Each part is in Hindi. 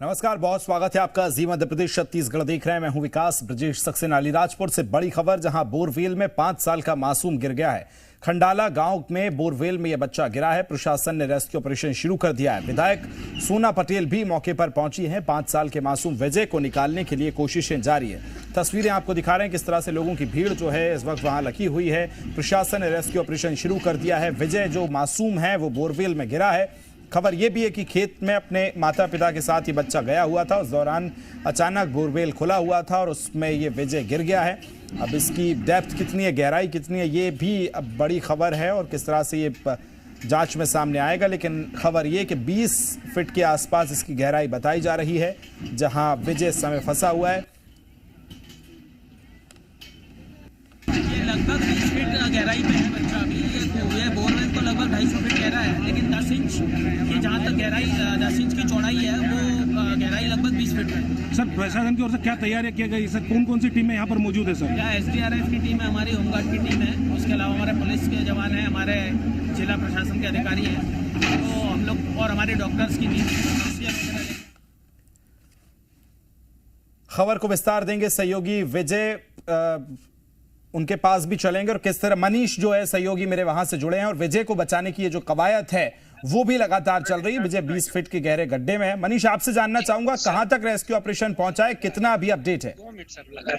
नमस्कार, बहुत स्वागत है आपका। जी मध्य प्रदेश छत्तीसगढ़ देख रहे हैं। मैं हूं विकास ब्रजेश सक्सेना। अलीराजपुर से बड़ी खबर, जहां बोरवेल में 5 साल का मासूम गिर गया है। खंडाला गांव में बोरवेल में यह बच्चा गिरा है। प्रशासन ने रेस्क्यू ऑपरेशन शुरू कर दिया है। विधायक सोना पटेल भी मौके पर पहुंची हैं। 5 साल के मासूम विजय को निकालने के लिए कोशिशें जारी है। तस्वीरें आपको दिखा रहे हैं किस तरह से लोगों की भीड़ जो है इस वक्त वहां लगी हुई है। प्रशासन ने रेस्क्यू ऑपरेशन शुरू कर दिया है। विजय जो मासूम है वो बोरवेल में गिरा है। खबर यह भी है कि खेत में अपने माता पिता के साथ ये बच्चा गया हुआ था। उस दौरान अचानक बोरवेल खुला हुआ था और उसमें ये विजय गिर गया है। अब इसकी डेप्थ कितनी है, गहराई कितनी है, ये भी अब बड़ी खबर है और किस तरह से ये जांच में सामने आएगा। लेकिन खबर ये कि 20 फीट के आसपास इसकी गहराई बताई जा रही है, जहां विजय इस समय फंसा हुआ है। ये लगभग 20 फीट गहराई में है बच्चा। अभी ये बोरवेल तो लगभग 250 फीट गहरा है, लेकिन 10 इंच की जहाँ तक गहराई 10 इंच की चौड़ाई है वो गहराई लगभग 20 फीट है। सर, प्रशासन की ओर से क्या तैयारी किया गई सर? कौन कौन सी टीमें यहाँ पर मौजूद है सर? यहाँ SDRF की टीम है, हमारी होमगार्ड की टीम है, उसके अलावा हमारे पुलिस के जवान हैं, हमारे जिला प्रशासन के अधिकारी हैं, तो हम लोग और हमारे डॉक्टर्स की टीम। खबर को विस्तार देंगे सहयोगी विजय, उनके पास भी चलेंगे और किस तरह मनीष जो है सहयोगी मेरे वहां से जुड़े हैं और विजय को बचाने की ये जो कवायद है वो भी लगातार चल रही है। विजय 20 फीट के गहरे गड्ढे में है। मनीष, आपसे जानना चाहूंगा कहां तक रेस्क्यू ऑपरेशन पहुंचा है, कितना अभी अपडेट है? 2 मिनट सर लगा।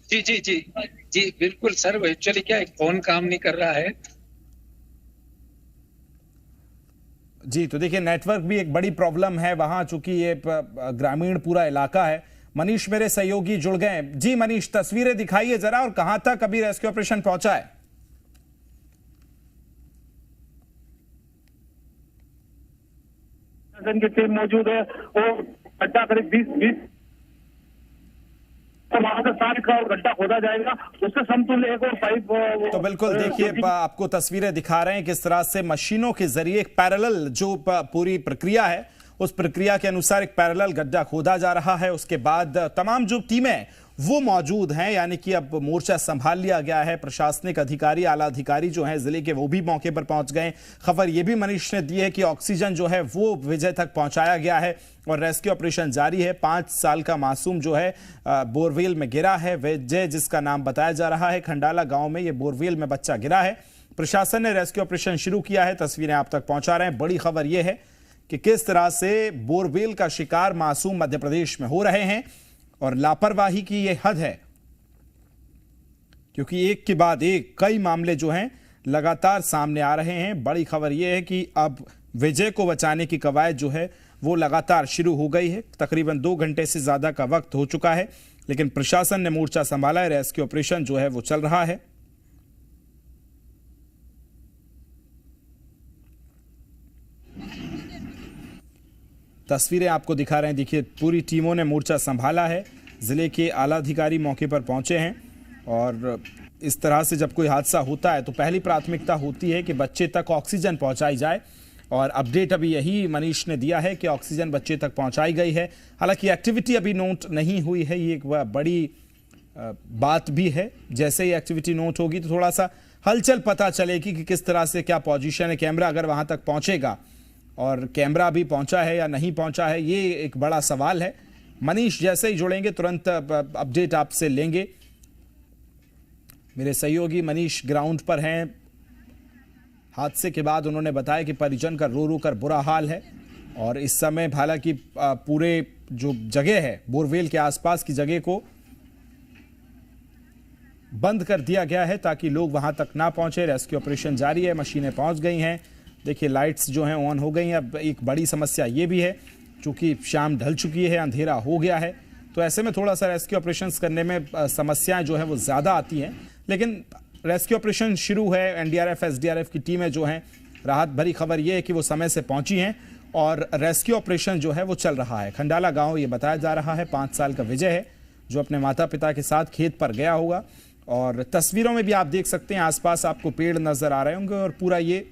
जी जी जी जी बिल्कुल सर, एक्चुअली क्या है, फोन काम नहीं कर रहा है। जी, तो देखिए नेटवर्क भी एक बड़ी प्रॉब्लम है वहां, चूंकि ये ग्रामीण पूरा इलाका है। मनीष मेरे सहयोगी जुड़ गए। जी मनीष, तस्वीरें दिखाइए जरा और कहां तक अभी रेस्क्यू ऑपरेशन पहुंचा है? की टीम मौजूद है और गड्ढा करीब 20 तो वहां से 60 का और गड्ढा खोदा जाएगा, उससे समतुल्य एक और पाइप। तो बिल्कुल देखिए, आपको तस्वीरें दिखा रहे हैं किस तरह से मशीनों के जरिए एक पैरेलल जो पूरी प्रक्रिया है उस प्रक्रिया के अनुसार एक पैरेलल गड्ढा खोदा जा रहा है। उसके बाद तमाम जो टीमें वो मौजूद हैं, यानी कि अब मोर्चा संभाल लिया गया है। प्रशासनिक अधिकारी, आला अधिकारी जो हैं जिले के, वो भी मौके पर पहुंच गए। खबर ये भी मनीष ने दी है कि ऑक्सीजन जो है वो विजय तक पहुंचाया गया है और रेस्क्यू ऑपरेशन जारी है। 5 साल का मासूम जो है बोरवेल में गिरा है। विजय जिसका नाम बताया जा रहा है, खंडाला गांव में ये बोरवेल में बच्चा गिरा है। प्रशासन ने रेस्क्यू ऑपरेशन शुरू किया है। तस्वीरें आप तक पहुंचा रहे हैं। बड़ी खबर यह है कि किस तरह से बोरवेल का शिकार मासूम मध्य प्रदेश में हो रहे हैं और लापरवाही की यह हद है, क्योंकि एक के बाद एक कई मामले जो हैं लगातार सामने आ रहे हैं। बड़ी खबर यह है कि अब विजय को बचाने की कवायद जो है वो लगातार शुरू हो गई है। तकरीबन 2 घंटे से ज्यादा का वक्त हो चुका है, लेकिन प्रशासन ने मोर्चा संभाला है। रेस्क्यू ऑपरेशन जो है वो चल रहा है। तस्वीरें आपको दिखा रहे हैं। देखिए, पूरी टीमों ने मोर्चा संभाला है। जिले के आला अधिकारी मौके पर पहुंचे हैं और इस तरह से जब कोई हादसा होता है तो पहली प्राथमिकता होती है कि बच्चे तक ऑक्सीजन पहुंचाई जाए और अपडेट अभी यही मनीष ने दिया है कि ऑक्सीजन बच्चे तक पहुंचाई गई है। हालांकि एक्टिविटी अभी नोट नहीं हुई है, ये एक बड़ी बात भी है। जैसे ही एक्टिविटी नोट होगी तो थोड़ा सा हलचल पता चलेगी कि किस तरह से क्या पोजीशन है। कैमरा अगर वहां तक पहुंचेगा और कैमरा भी पहुंचा है या नहीं पहुंचा है, ये एक बड़ा सवाल है। मनीष जैसे ही जुड़ेंगे तुरंत अपडेट आपसे लेंगे। मेरे सहयोगी मनीष ग्राउंड पर हैं। हादसे के बाद उन्होंने बताया कि परिजन का रो रो कर बुरा हाल है और इस समय हालांकि पूरे जो जगह है बोरवेल के आसपास की जगह को बंद कर दिया गया है ताकि लोग वहां तक ना पहुंचे। रेस्क्यू ऑपरेशन जारी है, मशीनें पहुंच गई हैं। देखिए, लाइट्स जो हैं ऑन हो गई हैं। अब एक बड़ी समस्या ये भी है, चूंकि शाम ढल चुकी है, अंधेरा हो गया है, तो ऐसे में थोड़ा सा रेस्क्यू ऑपरेशंस करने में समस्याएं जो है वो ज़्यादा आती हैं। लेकिन रेस्क्यू ऑपरेशन शुरू है। NDRF SDRF की टीमें जो हैं, राहत भरी खबर ये है कि वो समय से पहुंची हैं और रेस्क्यू ऑपरेशन जो है वो चल रहा है। खंडाला गाँव ये बताया जा रहा है 5 साल का विजय है जो अपने माता पिता के साथ खेत पर गया होगा। और तस्वीरों में भी आप देख सकते हैं आसपास आपको पेड़ नज़र आ रहे होंगे और पूरा ये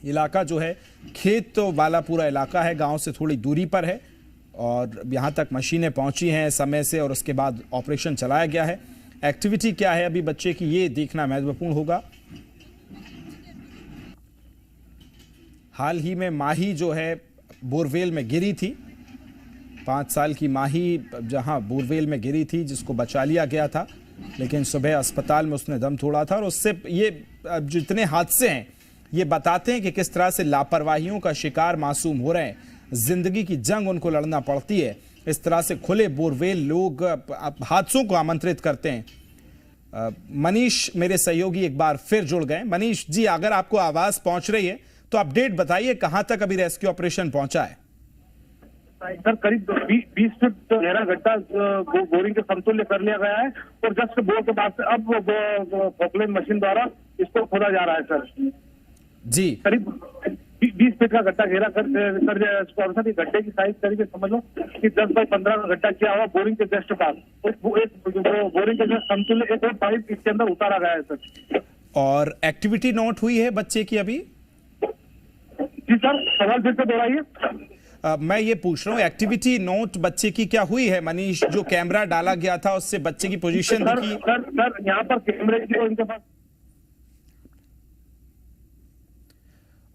इलाका जो है खेत तो वाला पूरा इलाका है, गांव से थोड़ी दूरी पर है और यहां तक मशीनें पहुंची हैं समय से और उसके बाद ऑपरेशन चलाया गया है। एक्टिविटी क्या है अभी बच्चे की, ये देखना महत्वपूर्ण होगा। हाल ही में माही जो है बोरवेल में गिरी थी। 5 साल की माही जहां बोरवेल में गिरी थी, जिसको बचा लिया गया था, लेकिन सुबह अस्पताल में उसने दम तोड़ा था। और उससे ये जितने हादसे हैं ये बताते हैं कि किस तरह से लापरवाहियों का शिकार मासूम हो रहे हैं। जिंदगी की जंग उनको लड़ना पड़ती है। इस तरह से खुले बोरवेल लोग हादसों को आमंत्रित करते हैं। मनीष मेरे सहयोगी एक बार फिर जुड़ गए। मनीष जी, अगर आपको आवाज पहुंच रही है तो अपडेट बताइए, कहां तक अभी रेस्क्यू ऑपरेशन पहुंचा है? सर करीब 20 फीट गहरा गड्ढा बोरिंग के समतुल्य कर लिया गया है और जस्ट बोर के बाद से अब पॉकलाइन मशीन द्वारा इसको खोदा जा रहा है सर जी। करीब 20 फीट का गड्ढा घेरा कर गड्ढे की साइज करीब समझ लो कि 10 बाई 15 का गड्ढा किया हुआ बोरिंग के जस्ट पास। बोरिंग के जस्ट समतुल्य एक और पाइप इसके अंदर उतारा गया है सर। और एक्टिविटी नोट हुई है बच्चे की अभी? जी सर, सवाल फिर से दोहराइए। मैं ये पूछ रहा हूँ, एक्टिविटी नोट बच्चे की क्या हुई है मनीष? जो कैमरा डाला गया था उससे बच्चे की पोजीशन दिखी? सर यहाँ पर कैमरे की इनके पास।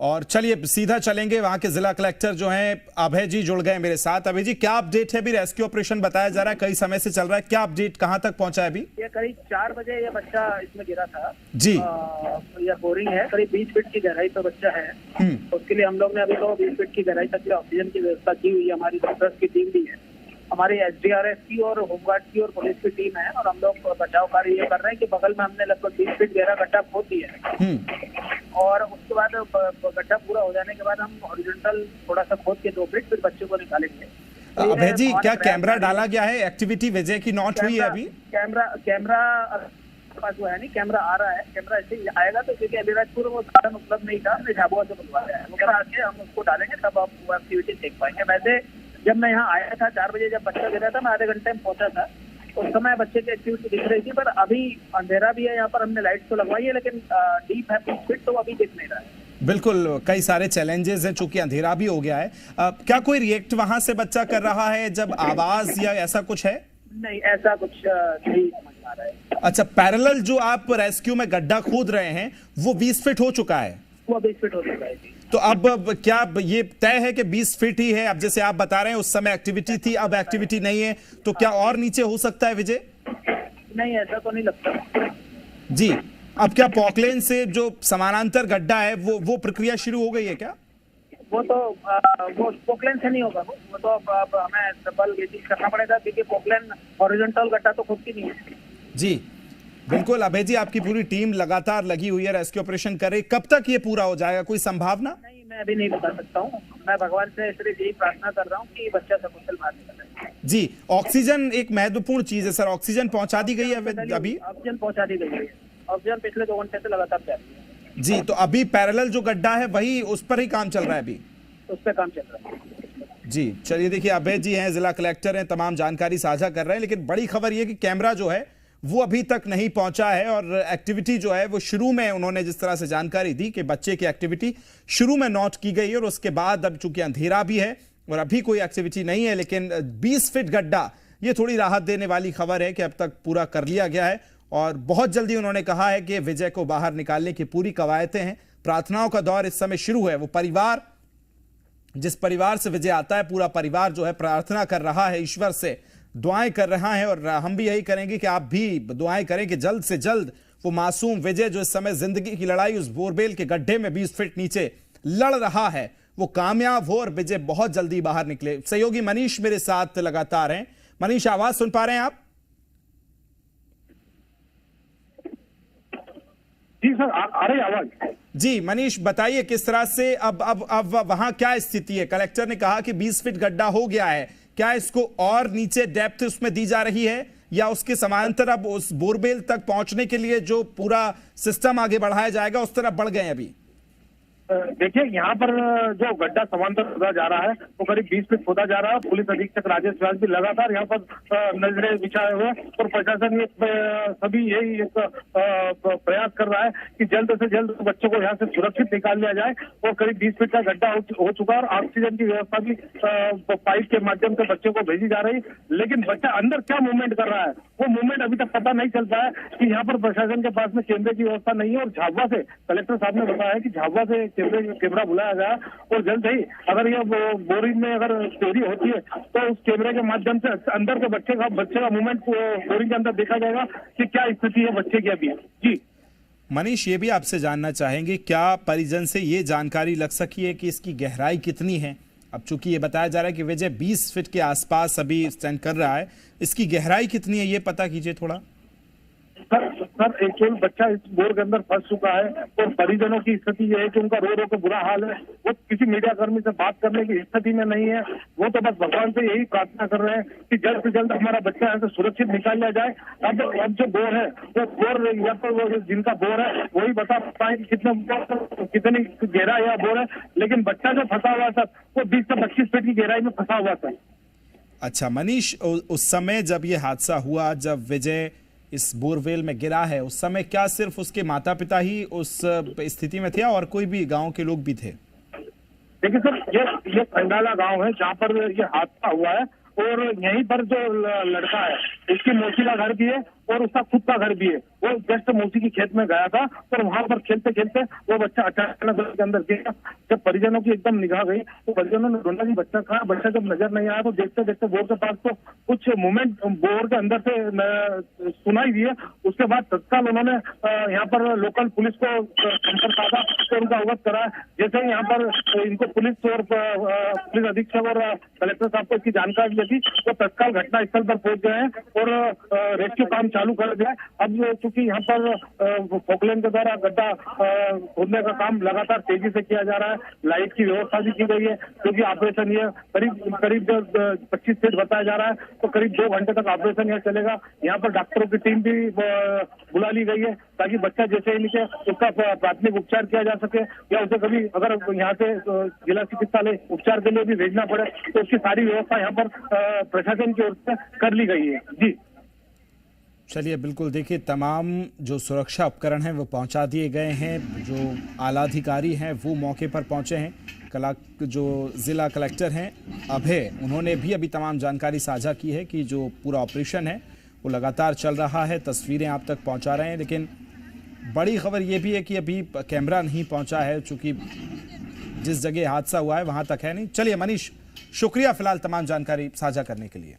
और चलिए सीधा चलेंगे, वहां के जिला कलेक्टर जो हैं अभय जी जुड़ गए मेरे साथ। अभय जी, क्या अपडेट है? अभी रेस्क्यू ऑपरेशन बताया जा रहा है कई समय से चल रहा है, क्या अपडेट, कहां तक पहुंचा है अभी? ये करीब 4 बजे ये बच्चा इसमें गिरा था जी। यह बोरिंग है, करीब 20 फीट की गहराई पर बच्चा है। उसके लिए हम लोग ने अभी तो 20 फीट की गहराई तक ऑक्सीजन की व्यवस्था की हुई है। हमारी डॉक्टर्स की टीम भी है, हमारी SDRF की और होमगार्ड की और पुलिस की टीम है। और हम लोग बचाव कार्य ये कर रहे हैं कि बगल में हमने लगभग 20 फीट गहरा गड्ढा खोद दिया है और उसके बाद गड्ढा पूरा हो जाने के बाद हम हॉरिजॉन्टल थोड़ा सा खोद के 2 फीट फिर बच्चे को निकालेंगे। अभय जी, क्या कैमरा डाला गया है? एक्टिविटी विजय की नोट हुई है अभी? कैमरा पास वो है नहीं, कैमरा आ रहा है। कैमरा ऐसे ही आएगा तो क्योंकि अलीराजपुर वो साधन उपलब्ध नहीं था, हमने झाबुआ से बुलवाया है। वो आके हम उसको डालेंगे तब आप वो एक्टिविटी देख पाएंगे। वैसे जब मैं यहाँ आया था 4 बजे, जब बच्चा गिरा था, मैं आधे घंटे में पहुंचा था। उस समय बच्चे की एक्टिविटी दिख रही थी, पर अभी अंधेरा भी है। यहाँ पर हमने लाइट्स तो लगवाई है लेकिन डीप है 20 फीट, तो अभी दिख नहीं रहा है। बिल्कुल, कई सारे चैलेंजेस हैं, चूंकि अंधेरा भी हो गया है। क्या कोई रिएक्ट वहां से बच्चा कर रहा है जब आवाज या ऐसा कुछ है? नहीं, ऐसा कुछ नहीं समझ आ रहा है। अच्छा, पैरेलल जो आप रेस्क्यू में गड्ढा खोद रहे हैं वो 20 फीट हो चुका है? वो 20 फीट हो चुका है। तो अब क्या ये तय है कि 20 फीट ही है? अब जैसे आप बता रहे हैं उस समय एक्टिविटी थी, अब एक्टिविटी नहीं है, तो क्या और नीचे हो सकता है विजय? नहीं, ऐसा तो नहीं लगता जी। अब क्या पॉकलेन से जो समानांतर गड्ढा है वो प्रक्रिया शुरू हो गई है क्या? वो तो वो पॉकलेन से नहीं होगा। वो तो अब हमें डबल गेजिंग करना पड़ेगा क्योंकि पॉकलेन हॉरिजॉन्टल गड्ढा तो खुद की नहीं है। जी बिल्कुल। अभय जी, आपकी पूरी टीम लगातार लगी हुई है, रेस्क्यू ऑपरेशन कर रही। कब तक ये पूरा हो जाएगा, कोई संभावना? नहीं, मैं अभी नहीं बता सकता हूँ। मैं भगवान से सिर्फ यही प्रार्थना कर रहा हूँ कि बच्चा सकुशल बाहर निकले। जी। ऑक्सीजन एक महत्वपूर्ण चीज है सर, ऑक्सीजन पहुंचा दी गई है अभी? ऑक्सीजन पहुंचा दी गई है। ऑक्सीजन पिछले 2 घंटे से लगातार जा रही है। जी, तो अभी पैरेलल जो गड्ढा है वही, उस पर ही काम चल रहा है अभी? उस पर काम चल रहा है। जी चलिए, देखिए अभय जी हैं, जिला कलेक्टर हैं, तमाम जानकारी साझा कर रहे हैं। लेकिन बड़ी खबर ये कि कैमरा जो है वो अभी तक नहीं पहुंचा है और एक्टिविटी जो है वो शुरू में उन्होंने जिस तरह से जानकारी दी कि बच्चे की एक्टिविटी शुरू में नोट की गई और उसके बाद अब चूंकि अंधेरा भी है और अभी कोई एक्टिविटी नहीं है, लेकिन 20 फीट गड्ढा, ये थोड़ी राहत देने वाली खबर है कि अब तक पूरा कर लिया गया है। और बहुत जल्दी उन्होंने कहा है कि विजय को बाहर निकालने की पूरी कवायतें हैं। प्रार्थनाओं का दौर इस समय शुरू है। वो परिवार, जिस परिवार से विजय आता है, पूरा परिवार जो है प्रार्थना कर रहा है, ईश्वर से दुआएं कर रहा है। और हम भी यही करेंगे कि आप भी दुआएं करें कि जल्द से जल्द वो मासूम विजय जो इस समय जिंदगी की लड़ाई उस बोरवेल के गड्ढे में 20 फीट नीचे लड़ रहा है, वो कामयाब हो और विजय बहुत जल्दी बाहर निकले। सहयोगी मनीष मेरे साथ लगातार हैं। मनीष, आवाज सुन पा रहे हैं आप? जी सर, आ रही आवाज? जी मनीष, बताइए किस तरह से अब वहां क्या स्थिति है? कलेक्टर ने कहा कि 20 फीट गड्ढा हो गया है, क्या इसको और नीचे डेप्थ उसमें दी जा रही है या उसके समांतर अब उस बोरवेल तक पहुंचने के लिए जो पूरा सिस्टम आगे बढ़ाया जाएगा उस तरफ बढ़ गए अभी? देखिए, यहाँ पर जो गड्ढा समांतर खोदा जा रहा है वो करीब 20 फीट खोदा जा रहा है। पुलिस अधीक्षक राजेश व्यास भी लगातार यहाँ पर नजरें बिछाए हुए और प्रशासन ये सभी यही एक प्रयास कर रहा है कि जल्द से जल्द बच्चों को यहाँ से सुरक्षित निकाल लिया जाए। और करीब 20 फीट का गड्ढा हो चुका है और ऑक्सीजन की व्यवस्था भी पाइप के माध्यम से बच्चों को भेजी जा रही। लेकिन बच्चा अंदर क्या मूवमेंट कर रहा है वो मूवमेंट अभी तक पता नहीं चल पाया कि यहाँ पर प्रशासन के पास में कैमरे की व्यवस्था नहीं है। और झाबुआ से कलेक्टर साहब ने बताया कि झाबुआ से कैमरा बुलाया गया और जल्द ही अगर ये बोरिंग में अगर चोरी होती है तो उस कैमरे के माध्यम से अंदर के बच्चे का मूवमेंट बोरिंग के अंदर देखा जाएगा कि क्या स्थिति है बच्चे की अभी। जी मनीष, ये भी आपसे जानना चाहेंगे, क्या परिजन से ये जानकारी लग सकी है कि इसकी गहराई कितनी है? अब चूंकि ये बताया जा रहा है कि विजय 20 फीट के आसपास अभी स्टैंड कर रहा है, इसकी गहराई कितनी है ये पता कीजिए थोड़ा। सर एक्चुअल बच्चा इस बोर के अंदर फंस चुका है और परिजनों की स्थिति ये है कि उनका रो रो के बुरा हाल है। वो किसी मीडिया कर्मी से बात करने की स्थिति में नहीं है। वो तो बस भगवान से यही प्रार्थना कर रहे हैं कि जल्द से जल्द हमारा बच्चा यहाँ से सुरक्षित निकाल लिया जाए। अब जो बोर है वो बोर या तो वो जिनका बोर है वही बता पाए कि कितनी गहरा यह बोर है, लेकिन बच्चा जो फंसा हुआ था वो 20 से 25 फीट की गहराई में फंसा हुआ था। अच्छा मनीष, उस समय जब ये हादसा हुआ, जब विजय इस बोरवेल में गिरा है, उस समय क्या सिर्फ उसके माता पिता ही उस स्थिति में थे और कोई भी गांव के लोग भी थे? देखिए सर, ये खंडाला गांव है जहाँ पर ये हादसा हुआ है और यहीं पर जो लड़का है उसकी मौसी का घर भी है और उसका खुद का घर भी है। वो जस्ट मौसी की खेत में गया था और वहां पर खेलते खेलते वो बच्चा अचानक घर के अंदर गिरा। जब परिजनों की एकदम निगाह गई तो परिजनों ने ढूंढा कि बच्चा कहाँ। बच्चा जब नजर नहीं आया तो देखते देखते बोर के पास तो कुछ मूवमेंट बोर के अंदर से सुनाई दिए। उसके बाद तत्काल उन्होंने यहाँ पर लोकल पुलिस को संपर्क साधा और उनका अवगत कराया। जैसे ही यहाँ पर इनको पुलिस और पुलिस अधीक्षक और कलेक्टर साहब को इसकी जानकारी थी वो तत्काल घटनास्थल पर पहुंच गए हैं और रेस्क्यू काम चालू कर दिया है। अब चूंकि यहाँ पर फोकलेन के द्वारा गड्ढा खोदने का काम लगातार तेजी से किया जा रहा है। लाइट की व्यवस्था भी की गई है क्योंकि ऑपरेशन ये करीब 25 फीट बताया जा रहा है तो करीब 2 घंटे तक ऑपरेशन यह चलेगा। यहाँ पर डॉक्टरों की टीम भी बुला ली गई है ताकि बच्चा जैसे ही नीचे उसका प्राथमिक उपचार किया जा सके या उसे कभी अगर यहाँ से जिला चिकित्सालय उपचार के लिए भी भेजना पड़े तो उसकी सारी व्यवस्था यहाँ पर प्रशासन की ओर से कर ली गई है। जी चलिए, बिल्कुल देखिए, तमाम जो सुरक्षा उपकरण हैं वो पहुंचा दिए गए हैं। जो आला अधिकारी हैं वो मौके पर पहुंचे हैं। जो ज़िला कलेक्टर हैं अभय, उन्होंने भी अभी तमाम जानकारी साझा की है कि जो पूरा ऑपरेशन है वो लगातार चल रहा है। तस्वीरें आप तक पहुंचा रहे हैं, लेकिन बड़ी खबर ये भी है कि अभी कैमरा नहीं पहुंचा है, चूँकि जिस जगह हादसा हुआ है वहाँ तक है नहीं। चलिए मनीष, शुक्रिया फिलहाल तमाम जानकारी साझा करने के लिए।